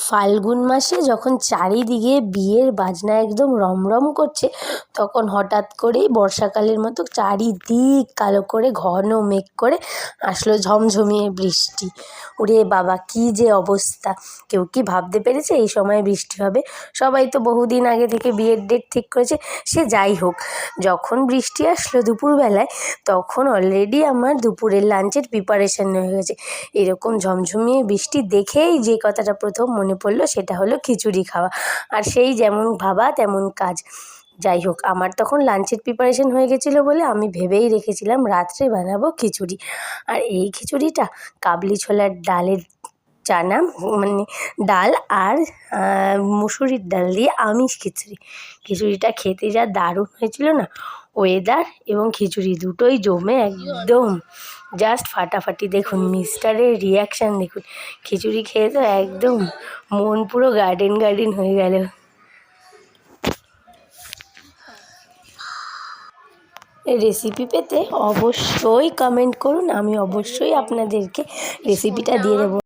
ফাল্গুন মাসে যখন চারিদিকে বিয়ের বাজনা একদম রমরম করছে, তখন হঠাৎ করেই বর্ষাকালের মতো চারিদিক কালো করে ঘন মেঘ করে আসলো ঝমঝমিয়ে বৃষ্টি। ওরে বাবা, কী যে অবস্থা! কেউ কি ভাবতে পেরেছে এই সময় বৃষ্টি হবে? সবাই তো বহুদিন আগে থেকে বিয়ের ডেট ঠিক করেছে। সে যাই হোক, যখন বৃষ্টি আসলো দুপুরবেলায়, তখন অলরেডি আমার দুপুরের লাঞ্চের প্রিপারেশান হয়ে গেছে। এরকম ঝমঝমিয়ে বৃষ্টি দেখেই যে কথাটা প্রথম মনে পড়লো সেটা হলো খিচুড়ি খাওয়া। আর সেই যেমন ভাবা তেমন কাজ। যাই হোক, আমার তখন লাঞ্চের প্রিপারেশান হয়ে গেছিলো বলে আমি ভেবেই রেখেছিলাম রাত্রে বানাবো খিচুড়ি। আর এই খিচুড়িটা কাবলি ছোলার ডালের চানা মানে ডাল আর মুসুরির ডাল দিয়ে আমিষ খিচুড়িটা খেতে যা দারুণ হয়েছিল না! ওয়েদার এবং খিচুড়ি দুটোই জমে একদম জাস্ট ফাটাফাটি। দেখুন মিস্টারের রিয়াকশান দেখুন, খিচুড়ি খেয়ে তো একদম মন পুরো গার্ডেন গার্ডেন হয়ে গেল। রেসিপি পেতে অবশ্যই কমেন্ট করুন, আমি অবশ্যই আপনাদেরকে রেসিপিটা দিয়ে দেবো।